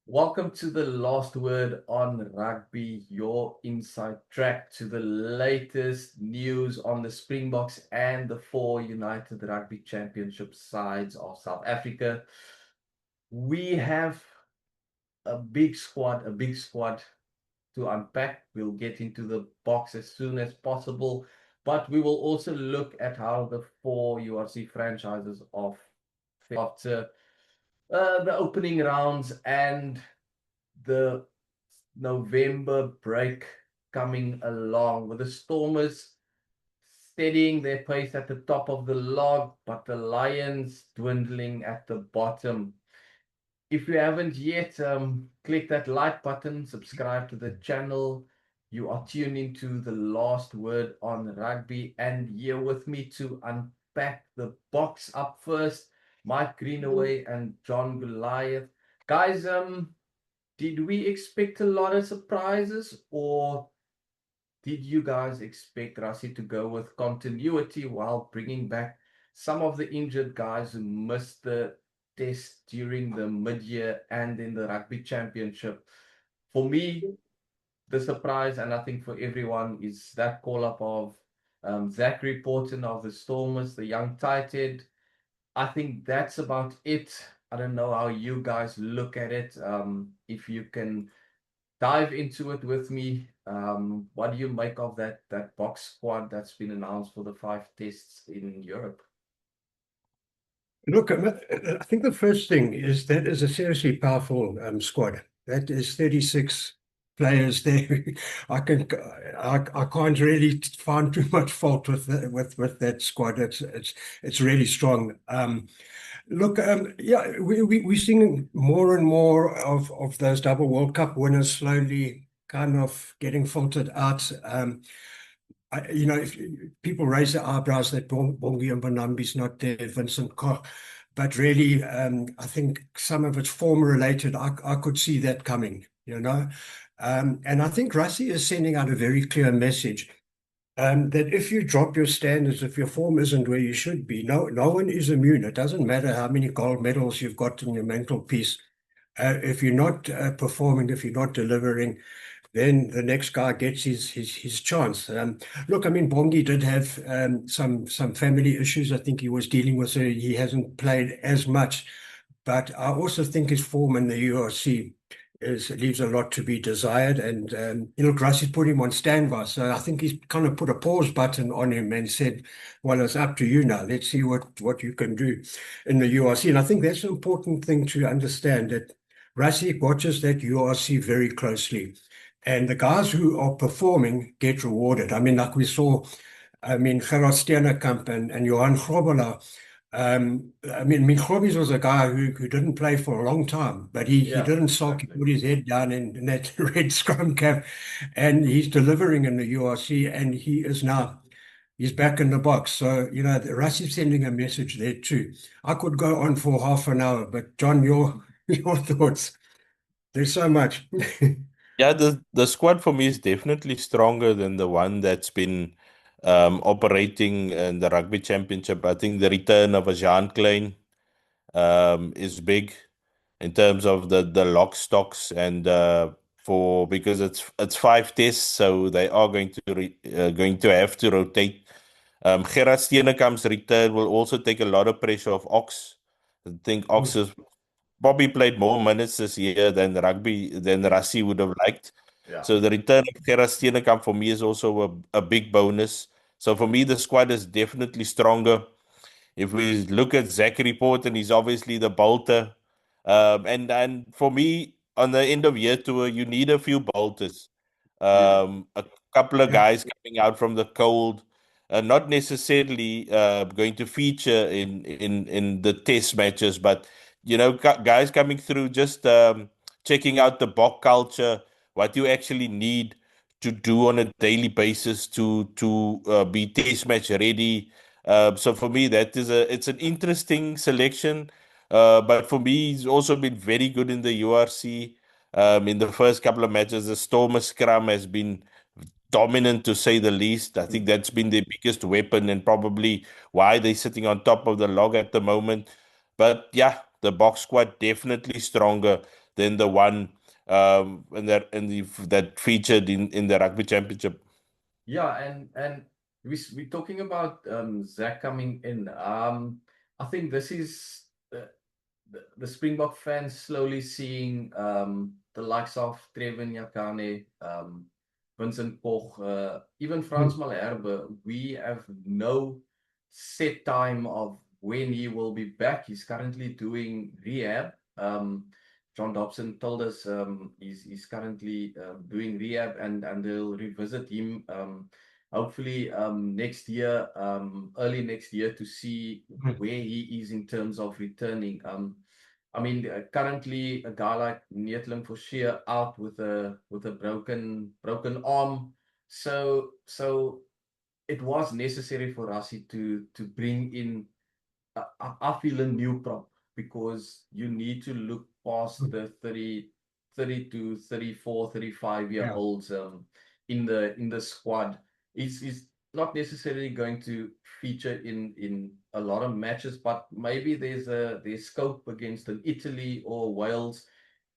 Welcome to the last word on rugby, your inside track to the latest news on the Springboks and the 4 United Rugby Championship sides of South Africa. We have a big squad to unpack. We'll get into the box as soon as possible, but we will also look at how the 4 URC franchises of after the opening rounds and the November break coming along, with the Stormers steadying their pace at the top of the log, but the Lions dwindling at the bottom. If you haven't yet, click that like button, subscribe to the channel. You are tuned into the last word on rugby, and here with me to unpack the box up first, Mike Greenaway and John Goliath. Guys, did we expect a lot of surprises, or did you guys expect Rassie to go with continuity while bringing back some of the injured guys who missed the test during the mid-year and in the Rugby Championship? For me, the surprise, and I think for everyone, is that call-up of Zachary Porthen of the Stormers, the young tight end. I think that's about it. I don't know how you guys look at it. If you can dive into it with me, what do you make of that box squad that's been announced for the 5 tests in Europe? Look, I think the first thing is that is a seriously powerful squad. That is 36 players there. I can't really find too much fault with that squad. It's really strong. Look, yeah, we're seeing more and more of those double World Cup winners slowly kind of getting filtered out. If people raise their eyebrows that Bongi and Bonambi's not there, Vincent Koch, but really, I think some of it's form related. I could see that coming, and I think Rassie is sending out a very clear message. That if you drop your standards, if your form isn't where you should be, no one is immune. It doesn't matter how many gold medals you've got in your mental piece. If you're not performing, if you're not delivering, then the next guy gets his chance. Look, I mean, Bongi did have some family issues. I think he was dealing with it. He hasn't played as much, but I also think his form in the URC leaves a lot to be desired. And Rassie's put him on standby, so I think he's kind of put a pause button on him and said, "Well, it's up to you now. Let's see what you can do in the URC." And I think that's an important thing to understand, that Rassie watches that URC very closely, and the guys who are performing get rewarded. I mean, like we saw, Gerard Steenekamp and Johan Grobbelaar. Minchobi's was a guy who didn't play for a long time, but he didn't sulk. He put his head down in that red scrum cap, and he's delivering in the URC, and he's back in the box. So, Rassie's sending a message there too. I could go on for half an hour, but John, your thoughts? There's so much. Yeah, the squad for me is definitely stronger than the one that's been operating in the Rugby Championship. I think the return of a Jean Klein is big in terms of the lock stocks, and because it's 5 tests, so they are going to have to rotate. Gerard Steenekamp's return will also take a lot of pressure off Ox. I think Ox has probably played more minutes this year than Rassie would have liked. Yeah. So the return of Gerard Steenekamp for me is also a big bonus. So for me, the squad is definitely stronger. If we look at Zachary Porthen, he's obviously the bolter. And for me, on the end of year tour, you need a few bolters. A couple of guys coming out from the cold, not necessarily going to feature in the test matches, but guys coming through, just checking out the Bok culture, what you actually need to do on a daily basis to be test match ready. So for me, it's an interesting selection. But for me, he's also been very good in the URC. In the first couple of matches, the Stormer scrum has been dominant to say the least. I think that's been their biggest weapon and probably why they're sitting on top of the log at the moment. But yeah, the box squad definitely stronger than the one that featured in the rugby championship. Yeah, and we're talking about Zach coming in. I think this is the Springbok fans slowly seeing the likes of Trevor Nyakane, Vincent Koch, even Frans Malherbe. We have no set time of when he will be back. He's currently doing rehab. John Dobson told us he's currently doing rehab, and they'll revisit him hopefully next year, early next year, to see where he is in terms of returning. I mean, currently a guy like Neethling Forshire out with a broken arm, so it was necessary for Rassie to bring in I feel a new prop, because you need to look past the 30 to 34, 35-year olds in the squad. He's not necessarily going to feature in a lot of matches, but maybe there's scope against an Italy or Wales.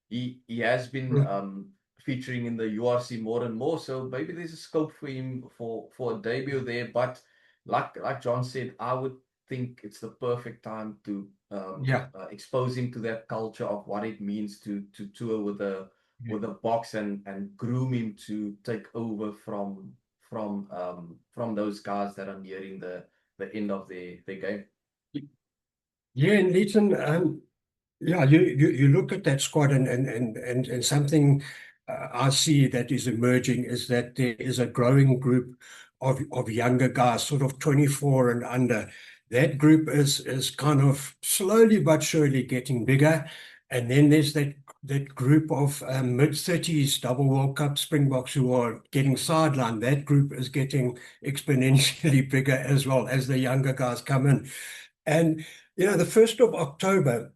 He has been featuring in the URC more and more, so maybe there's a scope for him for a debut there. But like John said, I would think it's the perfect time to expose him to that culture of what it means to tour with a box, and groom him to take over from those guys that are nearing the end of their game. Yeah, and Leighton, yeah, you look at that squad, and something I see that is emerging is that there is a growing group of younger guys, sort of 24 and under. That group is kind of slowly but surely getting bigger. And then there's that group of mid-30s double World Cup Springboks who are getting sidelined. That group is getting exponentially bigger as well as the younger guys come in. And, the 1st of October,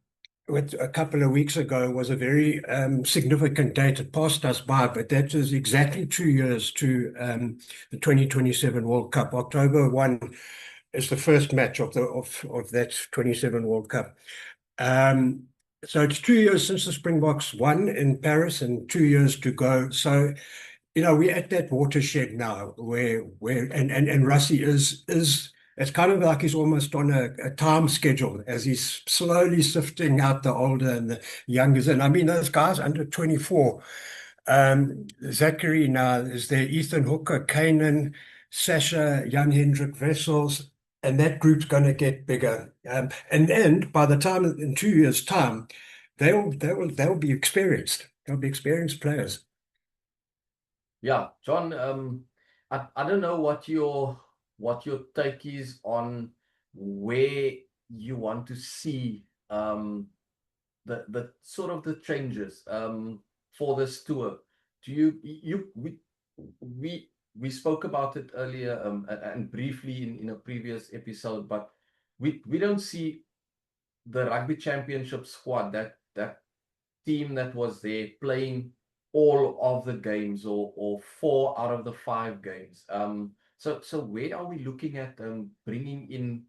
a couple of weeks ago, was a very significant date. It passed us by, but that is exactly 2 years to the 2027 World Cup. October 1 is the first match of that 27 World Cup. So it's 2 years since the Springboks won in Paris and 2 years to go. So, we're at that watershed now where and Rassie is it's kind of like he's almost on a time schedule as he's slowly sifting out the older and the youngers. And I mean, those guys under 24, Zachary now is there, Ethan Hooker, Kanan, Sasha, Jan Hendrik Wessels, and that group's going to get bigger. And by the time in 2 years' time, they'll be experienced. They'll be experienced players. Yeah, John, I don't know what your take is on where you want to see the sort of the changes for this tour. Do we spoke about it earlier and briefly in a previous episode, but we don't see the rugby championship squad, that team that was there playing all of the games, or 4 out of the 5 games. So where are we looking at bringing in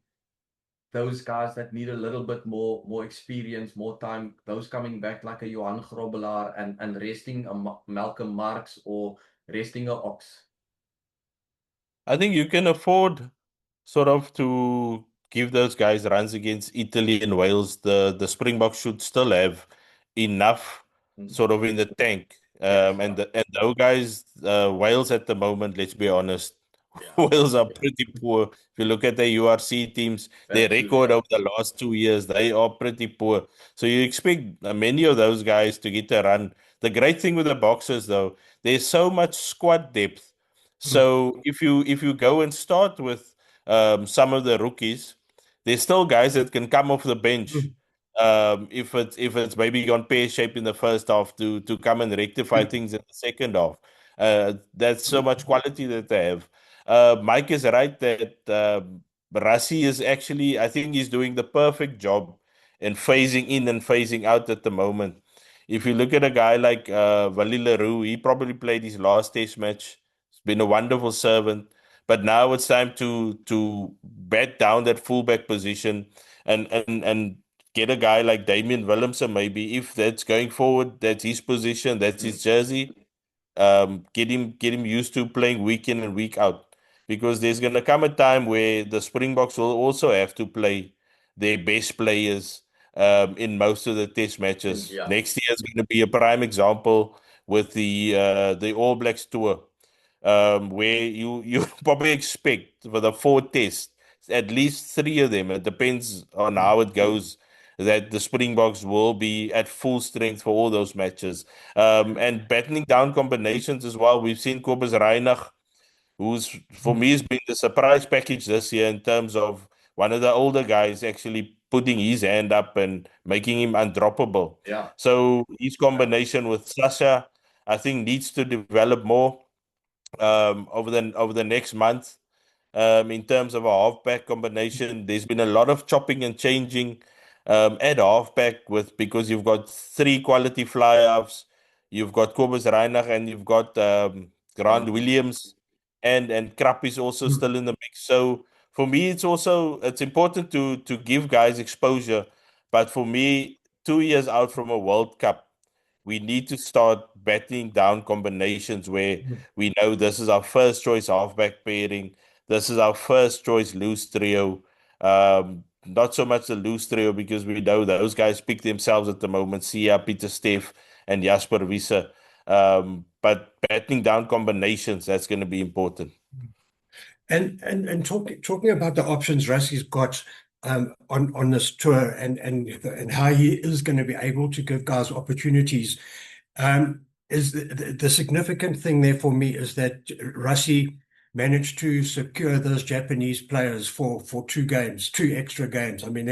those guys that need a little bit more experience, more time, those coming back like a Johan Grobbelaar, and resting a Malcolm Marx or resting a Ox? I think you can afford sort of to give those guys runs against Italy and Wales. The Springboks should still have enough sort of in the tank. And those guys, Wales at the moment, let's be honest, Wales are pretty poor. If you look at the URC teams, their record over the last 2 years, they are pretty poor. So you expect many of those guys to get a run. The great thing with the Boxers, though, there's so much squad depth. So if you go and start with some of the rookies, there's still guys that can come off the bench. If it's maybe gone pear shaped in the first half to come and rectify things in the second half. That's so much quality that they have. Mike is right that Rassie is actually, I think he's doing the perfect job in phasing in and phasing out at the moment. If you look at a guy like Wally Leroux, he probably played his last test match been a wonderful servant. But now it's time to bat down that fullback position and get a guy like Damian Willemse, maybe if that's going forward, that's his position, that's his jersey. Get him used to playing week in and week out, because there's gonna come a time where the Springboks will also have to play their best players in most of the test matches. Yeah. Next year is going to be a prime example with the All Blacks tour, where you probably expect for the 4 tests, at least 3 of them. It depends on how it goes. That the Springboks will be at full strength for all those matches, and battening down combinations as well. We've seen Kobus Reinach, who's for me has been the surprise package this year in terms of one of the older guys actually putting his hand up and making him undroppable. Yeah. So his combination with Sasha, I think, needs to develop more over the next month. In terms of a halfback combination, there's been a lot of chopping and changing at halfback because you've got 3 quality fly-offs, you've got Kobus Reinach, and you've got Grant Williams, and Krap is also still in the mix. So for me, it's important to give guys exposure. But for me, 2 years out from a World Cup, we need to start batting down combinations where we know this is our first choice halfback pairing, this is our first choice loose trio. Not so much the loose trio, because we know those guys pick themselves at the moment: Sia, Peter Steff, and Jasper Wiese. But batting down combinations, that's going to be important. And talking about the options Rassie's got on this tour, and how he is going to be able to give guys opportunities, is the significant thing there for me is that Rassie managed to secure those Japanese players for 2 extra games. I mean,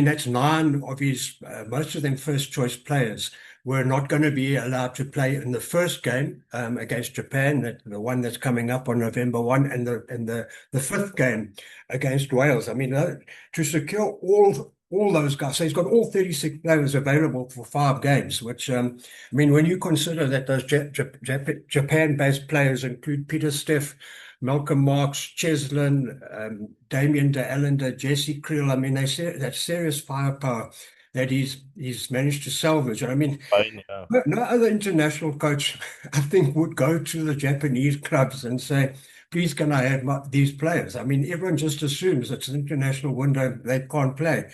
that's 9 of his, most of them first choice players were not going to be allowed to play in the first game against Japan, the one that's coming up on November 1, and the 5th game against Wales. I mean, to secure all those guys, so he's got all 36 players available for 5 games, which, I mean, when you consider that those Japan-based players include Peter Steff, Malcolm Marx, Cheslin, Damien de Allender, Jesse Creel. I mean, that's serious firepower that he's managed to salvage. I mean, Fine, yeah. no other international coach, I think, would go to the Japanese clubs and say, please, can I have these players? I mean, everyone just assumes it's an international window, they can't play.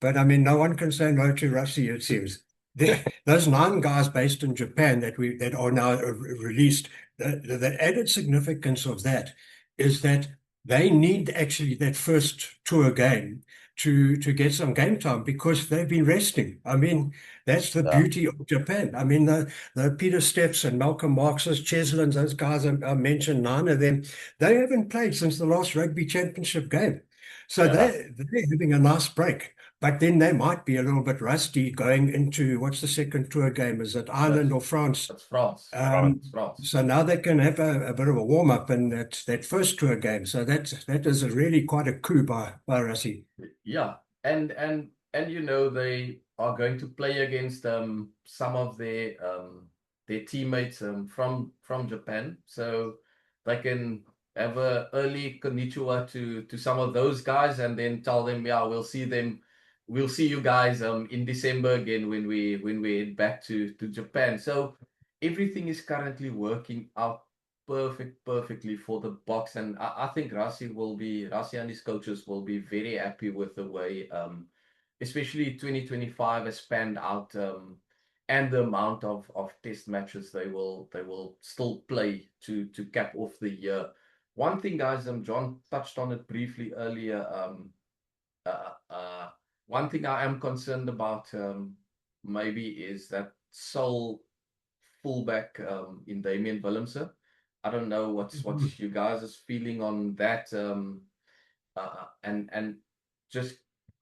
But I mean, no one can say no to Rassie, it seems. Those 9 guys based in Japan that are now released, the added significance of that is that they need actually that first tour game to get some game time, because they've been resting. I mean, that's the beauty of Japan. I mean, the Peter Steffs and Malcolm Marx's, Cheslins, those guys I mentioned, 9 of them, they haven't played since the last rugby championship game. So they're having a nice break. But then they might be a little bit rusty going into, what's the second tour game? Is it Ireland or France? That's France. France. So now they can have a bit of a warm-up in that first tour game. So that is really quite a coup by Rassie. Yeah. And you know, they are going to play against some of their teammates from Japan. So they can have a early konnichiwa to some of those guys, and then tell them, yeah, we'll see you guys in December again when we head back to Japan. So everything is currently working out perfectly for the Boks, and I think Rassie and his coaches will be very happy with the way especially 2025 has panned out, and the amount of test matches they will still play to cap off the year. One thing, guys, John touched on it briefly earlier. One thing I am concerned about maybe is that sole fullback in Damian Willemse. I don't know what's you guys' feeling on that, and just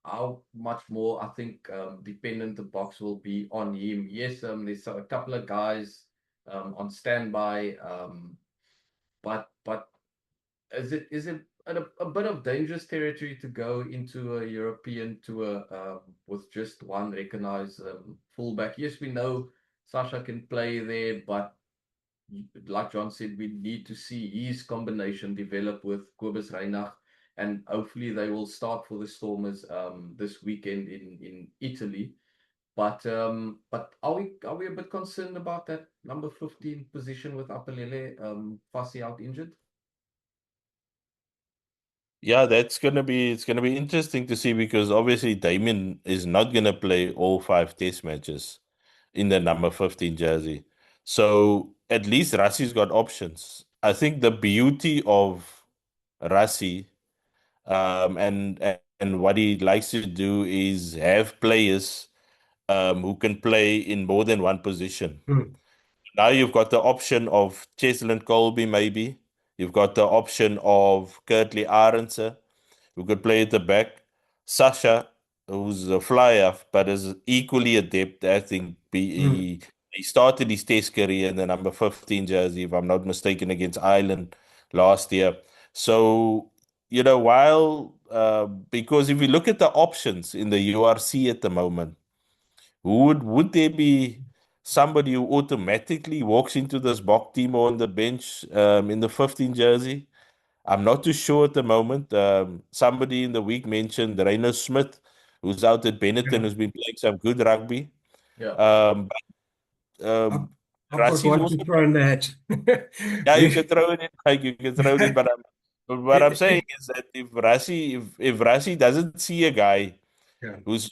how much more I think dependent the Boks will be on him. Yes, there's a couple of guys on standby, but is it a bit of dangerous territory to go into a European tour with just one recognized fullback? Yes, we know Sasha can play there, but like John said, we need to see his combination develop with Kobus Reinach, and hopefully they will start for the Stormers this weekend in Italy. But are we a bit concerned about that number 15 position with Apelele Fassi out injured? Yeah, it's gonna be interesting to see, because obviously Damian is not gonna play all 5 test matches in the number 15 jersey. So at least Rassie's got options. I think the beauty of Rassie, and what he likes to do is have players who can play in more than one position. Mm. Now you've got the option of Cheslin Colby, maybe. You've got the option of Kurtley Arendse, who could play at the back. Sasha, who's a flyer, but is equally adept. I think he started his test career in the number 15 jersey, if I'm not mistaken, against Ireland last year. So, because if you look at the options in the URC at the moment, would there be somebody who automatically walks into this Bok team or on the bench in the 15 jersey? I'm not too sure at the moment. Somebody in the week mentioned Rainer Smith, who's out at Benetton, who's been playing some good rugby. Yeah. But I've got Rassie one also, to throw in that. yeah, you can throw it in. Like, you can throw it in, but what I'm saying is that if Rassie doesn't see a guy Yeah. who's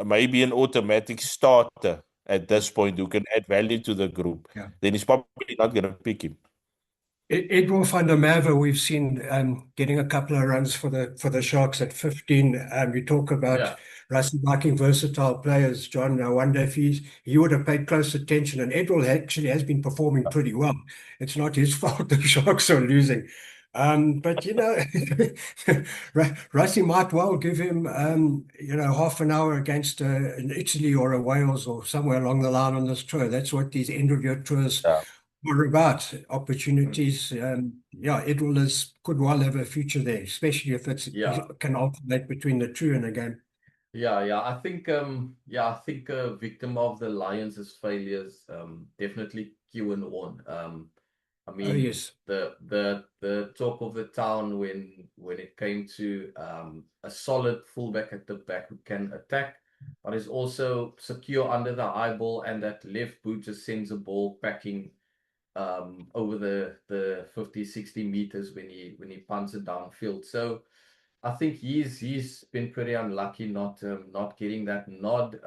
maybe an automatic starter at Mm. this point, who can add value to the group, Yeah. then he's probably not going to pick him. Edwin van der Merwe, we've seen getting a couple of runs for the Sharks at 15. You talk about Yeah. Rassie liking versatile players, John. I wonder if he would have paid close attention. And Edwin actually has been performing pretty well. It's not his fault the Sharks are losing. But Rassie might well give him half an hour against an Italy or a Wales or somewhere along the line on this tour. That's what these end of year tours Yeah. are about, opportunities. Edwin could well have a future there, especially if Yeah. he can alternate between the two in a game. Yeah. I think a victim of the Lions' failures, definitely Kewan Orn. I Oh, mean, yes. the talk of the town when it came to a solid fullback at the back who can attack, but is also secure under the high ball, and that left boot just sends a ball packing over the 50, 60 meters when he punts it downfield. So I think he's been pretty unlucky not getting that nod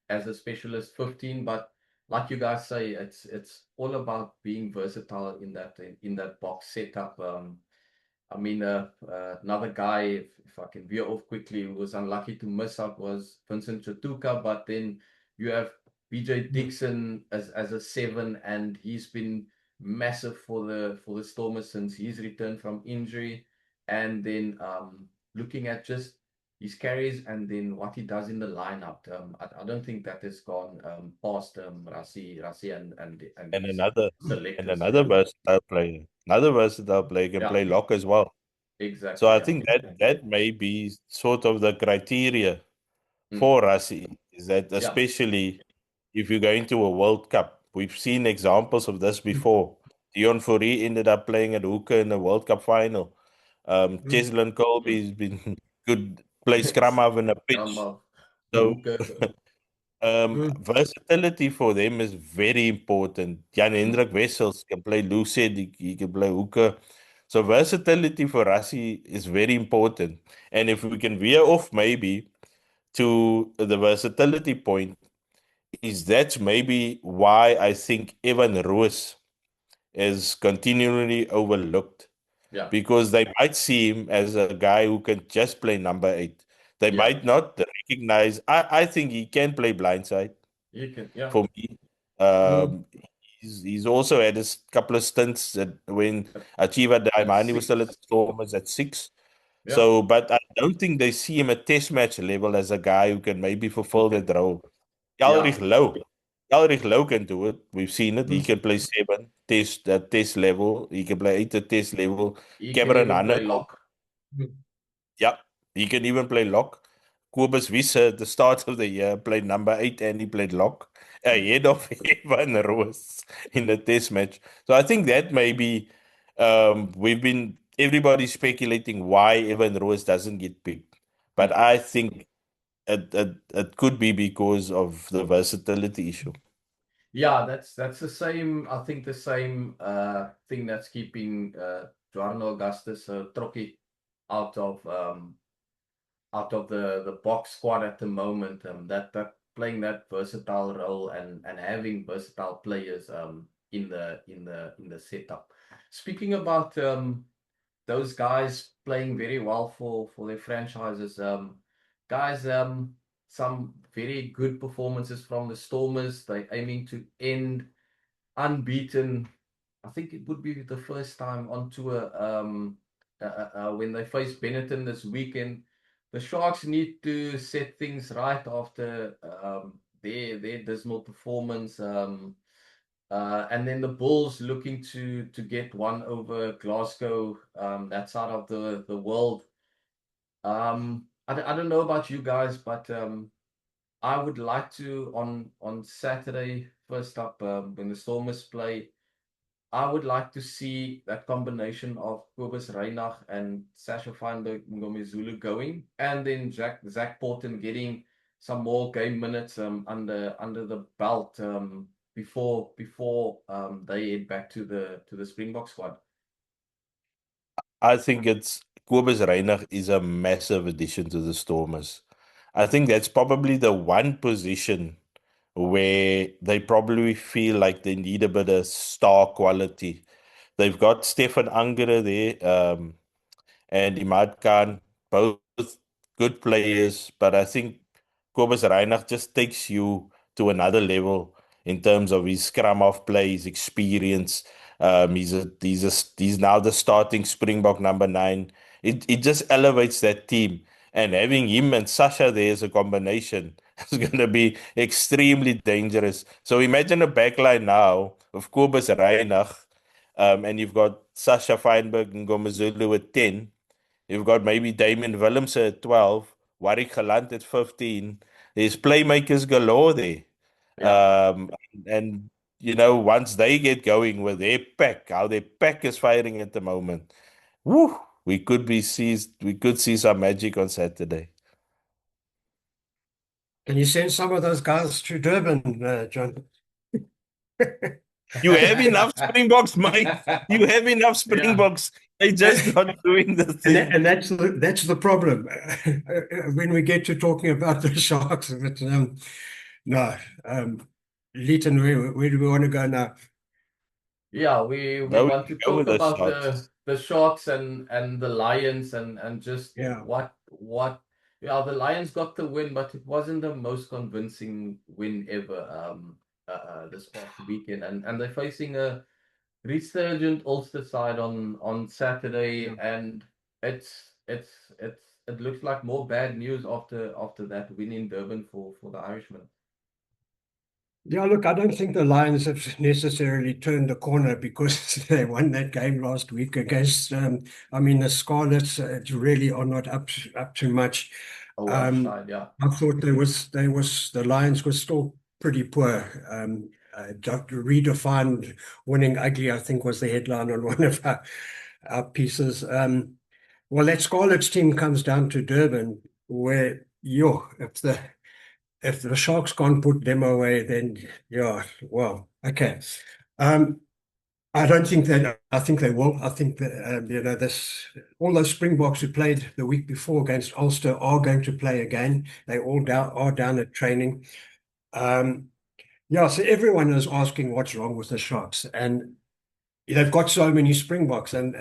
as a specialist 15. But like you guys say, it's all about being versatile in that box setup. I mean, another guy, if I can veer off quickly, who was unlucky to miss out was Vincent Chatuka. But then you have BJ Dixon as a 7, and he's been massive for the Stormers since his return from injury. And then looking at just his carries and then what he does in the lineup, I don't think that has gone past Rassie and And his another selectors. versatile player. Another versatile player can Yeah, play lock as well. So exactly. I Yeah. think that may be sort of the criteria Mm. for Rassie, is that Yeah. especially if you go into a World Cup. We've seen examples of this before. Dion Fourie ended up playing at hooker in the World Cup final. Cheslin Colby's been good, play scrum half in a pitch. Drama, So hooker. versatility for them is very important. Jan Hendrik Wessels can play loose head, he can play hooker. So versatility for Rassie is very important. And if we can veer off maybe to the versatility point, is that maybe why I think Evan Roos is continually overlooked, Yeah. because they might see him as a guy who can just play number 8. They Yeah. might not recognize. I think he can play blindside You can. Yeah. for me. Um, he's also had a couple of stints when Achieva At Daimani was still at 6. the Stormers at 6. Yeah. So, but I don't think they see him at test match level as a guy who can maybe fulfill that role. Yeah. Ulrich Low can do it. We've seen it. He can play 7 test level. He can play 8 at test level. He can Cameron even play Hannekow, lock. yeah, he can even play lock. Kobus Wiese at the start of the year played number 8 and he played lock ahead of Evan Roos in the test match. So I think that maybe everybody's speculating why Evan Roos doesn't get picked. But I think it could be because of the versatility issue. Yeah, that's the same. I think the same thing that's keeping Jarno Augustus Trocchi out of the box squad at the moment. That playing that versatile role and having versatile players in the setup. Speaking about those guys playing very well for their franchises, guys, some very good performances from the Stormers. They're aiming to end unbeaten. I think it would be the first time on tour when they face Benetton this weekend. The Sharks need to set things right after their dismal performance. And then the Bulls looking to get one over Glasgow, that side of the world. I don't know about you guys, but I would like to on Saturday, first up, when the Stormers play, I would like to see that combination of Kobus Reinach and Sasha Feinberg Ngomezulu going, and then Zach Porthen getting some more game minutes under the belt before they head back to the Springbok squad. I think Kobus Reinach is a massive addition to the Stormers. I think that's probably the one position where they probably feel like they need a bit of star quality. They've got Stefan Angere there, and Imad Khan, both good players, but I think Kobus Reinach just takes you to another level in terms of his scrum off play, his experience. He's now the starting Springbok number 9. It just elevates that team. And having him and Sasha there as a combination is going to be extremely dangerous. So imagine a backline now of Kobus Reinach, and you've got Sasha Feinberg and Ngomezulu at 10. You've got maybe Damian Willemse at 12, Warwick Gelant at 15. There's playmakers galore there. Yeah. And once they get going with their pack, how their pack is firing at the moment, woo, we could see some magic on Saturday. Can you send some of those guys to Durban, John? You have enough Springboks, mate. You have enough Springboks. They're just not doing the thing. And that's the problem when we get to talking about the Sharks. But no, Leighton, where do we want to go now? Yeah, we No, want to go talk with the about Sharks. the Sharks and the Lions and just Yeah. what yeah, the Lions got the win, but it wasn't the most convincing win ever this past weekend, and they're facing a resurgent Ulster side on Saturday, and it looks like more bad news after that win in Durban for the Irishmen. Yeah, look, I don't think the Lions have necessarily turned the corner because they won that game last week against, the Scarlets really are not up to much. One side, yeah. I thought the Lions were still pretty poor. Dr. Redefined winning ugly, I think, was the headline on one of our pieces. Well, that Scarlets team comes down to Durban, where if the Sharks can't put them away, then yeah, well, okay. I don't think that. I think they will. I think that all those Springboks who played the week before against Ulster are going to play again. They all are down at training. So everyone is asking what's wrong with the Sharks, and they've got so many Springboks. And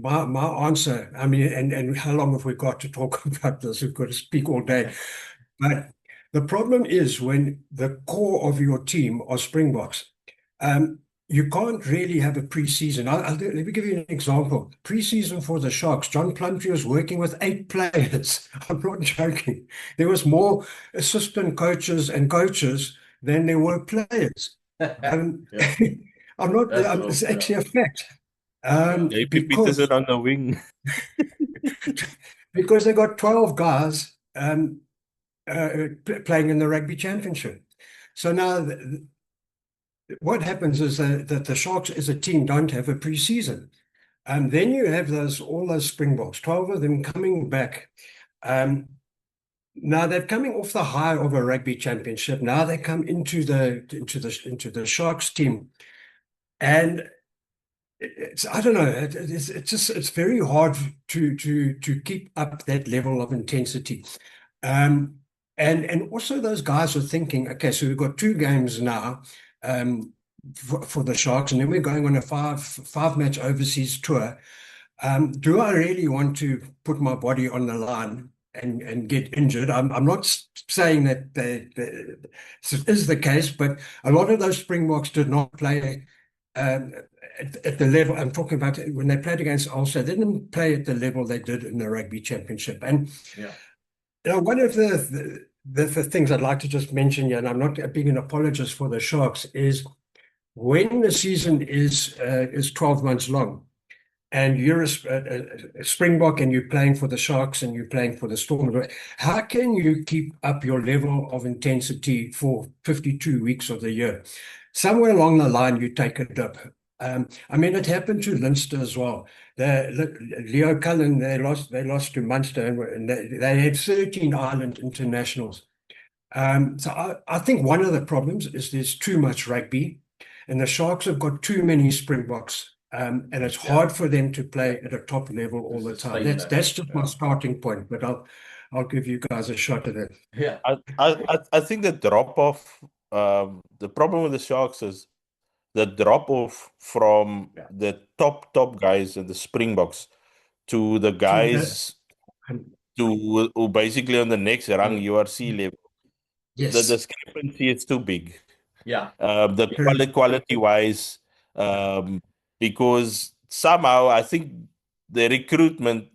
my answer, and how long have we got to talk about this? We've got to speak all day. But the problem is when the core of your team are Springboks, you can't really have a pre-season. Let me give you an example. Pre-season for the Sharks, John Plumtree was working with 8 players. I'm not joking. There was more assistant coaches and coaches than there were players. Yeah. I'm not. It's actually a fact. JP Peterson on the wing. Because they got 12 guys playing in the rugby championship. So now what happens is that the Sharks as a team don't have a pre-season. And then you have all those Springboks, 12 of them coming back. Now they're coming off the high of a rugby championship. Now they come into the Sharks team, and I don't know. It's very hard to keep up that level of intensity. And also those guys are thinking, okay, so we've got 2 games now for the Sharks, and then we're going on a five match overseas tour. Do I really want to put my body on the line and get injured? I'm not saying that this is the case, but a lot of those Springboks did not play at the level. I'm talking about when they played against Ulster, they didn't play at the level they did in the rugby championship. And one of the things I'd like to just mention here, and I'm not being an apologist for the Sharks, is when the season is 12 months long, and you're a Springbok and you're playing for the Sharks and you're playing for the Storm, how can you keep up your level of intensity for 52 weeks of the year? Somewhere along the line, you take a dip. I mean, it happened to Leinster as well. Leo Cullen, they lost to Munster, and they had 13 Ireland internationals. So I think one of the problems is there's too much rugby, and the Sharks have got too many Springboks. And it's hard for them to play at a top level all the time. That's just my starting point, but I'll give you guys a shot at it. Yeah. I think the drop off, the problem with the Sharks is the drop off from the top guys and the Springboks to the guys who basically on the next rung URC level. Yes. The discrepancy is too big. Yeah. The quality wise, because somehow I think the recruitment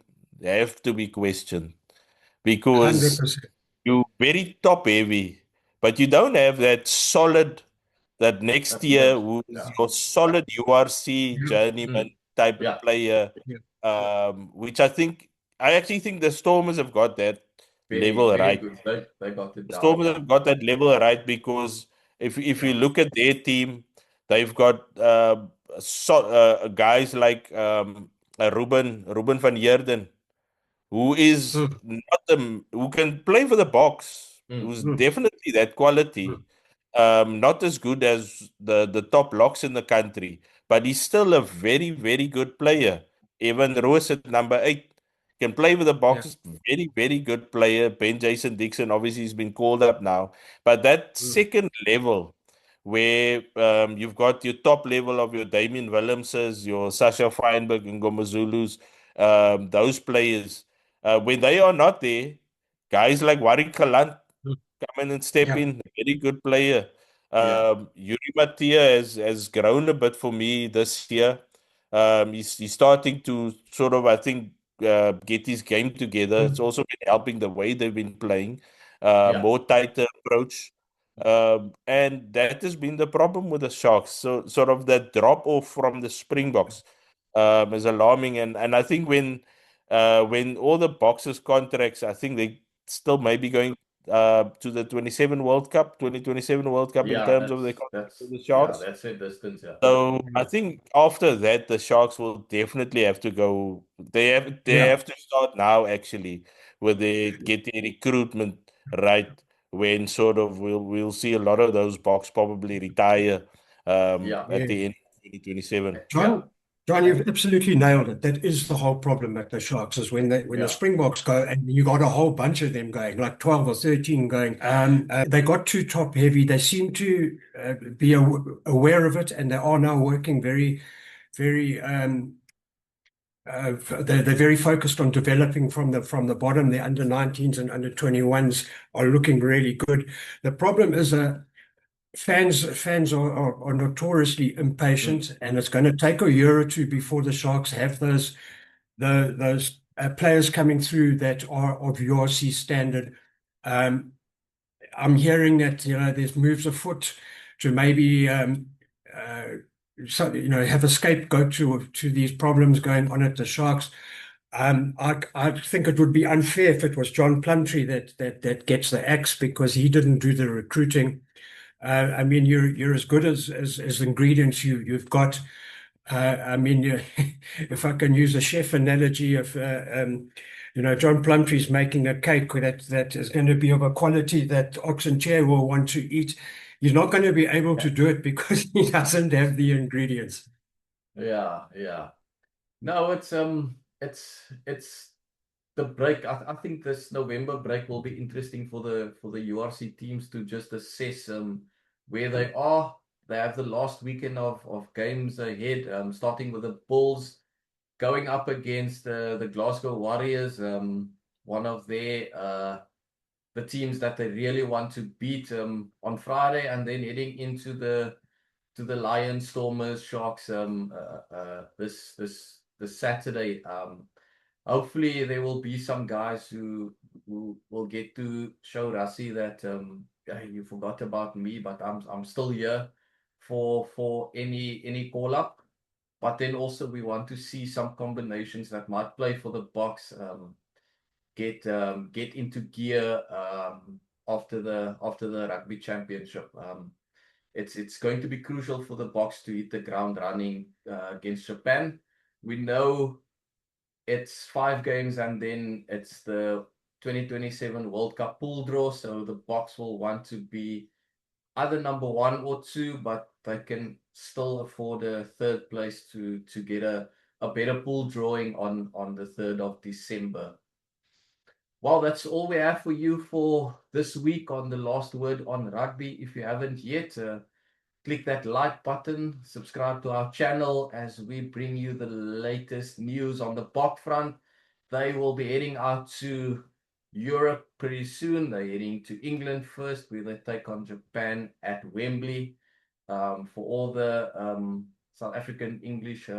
have to be questioned, because 100%. you're very top heavy, but you don't have that solid, that next year who's your solid URC journeyman type of player, which I actually think the Stormers have got that level right. Good. They got it The down. Stormers have got that level right, because if you look at their team, they've got guys like Ruben van Heerden, who is not who can play for the Boks, who's definitely that quality. Not as good as the top locks in the country, but he's still a very, very good player. Evan Roos at number 8 can play with the Boks. Very, very good player. Ben Jason Dixon, obviously, he's been called up now. But that second level, where you've got your top level of your Damian Willemses, your Sasha Feinberg and Ngomazulus, those players, when they are not there, guys like Warwick Galant come in and step in, very good player. Yuri Mattia has grown a bit for me this year. He's starting to sort of, I think, get his game together. It's also been helping the way they've been playing, more tighter approach. And that has been the problem with the Sharks. So sort of that drop off from the Springboks is alarming. And I think when all the Boxers contracts, I think they still may be going to the 2027 World Cup in terms of the contracts with the Sharks. That's a distance. So I think after that, the Sharks will definitely have to go. They have to start now, actually, where they get their recruitment right. When sort of we'll see a lot of those Boks probably retire at the end of 2027. John, you've absolutely nailed it. That is the whole problem at the Sharks, is when the Springboks go, and you got a whole bunch of them going, like 12 or 13 going. They got too top heavy. They seem to be aware of it, and they are now working very, very. They're very focused on developing from the bottom. The under 19s and under 21s are looking really good. The problem is fans are notoriously impatient, and it's going to take a year or two before the Sharks have those players coming through that are of URC standard. I'm hearing that there's moves afoot to maybe have a scapegoat to these problems going on at the Sharks. I think it would be unfair if it was John Plumtree that gets the axe, because he didn't do the recruiting. I mean, you're as good as ingredients you've got. I mean, if I can use a chef analogy of, John Plumtree's making a cake that is going to be of a quality that Ox and Chair will want to eat. He's not going to be able to do it because he doesn't have the ingredients. Yeah, yeah. No, it's the break. I think this November break will be interesting for the URC teams to just assess where they are. They have the last weekend of games ahead, starting with the Bulls going up against the Glasgow Warriors, one of the teams that they really want to beat on Friday, and then heading into the Lions, Stormers, Sharks this Saturday. Hopefully there will be some guys who will get to show Rassie that hey, you forgot about me, but I'm still here for any call up. But then also we want to see some combinations that might play for the Boks get into gear after the rugby championship. It's going to be crucial for the Boks to hit the ground running against Japan. We know it's 5 games and then it's the 2027 World Cup pool draw, so the Boks will want to be either number 1 or 2, but they can still afford a 3rd place to get a better pool drawing on the 3rd of December. Well, that's all we have for you for this week on the Last Word on Rugby. If you haven't yet, click that like button, subscribe to our channel as we bring you the latest news on the Bok front. They will be heading out to Europe pretty soon. They're heading to England first, where they take on Japan at Wembley. For all the South African English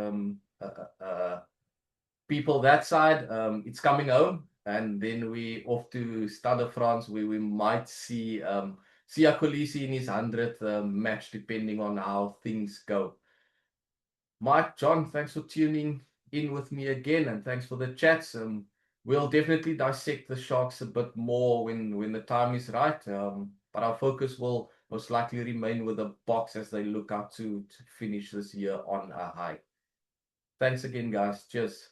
people that side, it's coming home. And then we off to Stade de France, where we might see Siya Kolisi in his 100th match, depending on how things go. Mike, John, thanks for tuning in with me again, and thanks for the chats. We'll definitely dissect the Sharks a bit more when the time is right. But our focus will most likely remain with the Boks as they look out to finish this year on a high. Thanks again, guys. Cheers.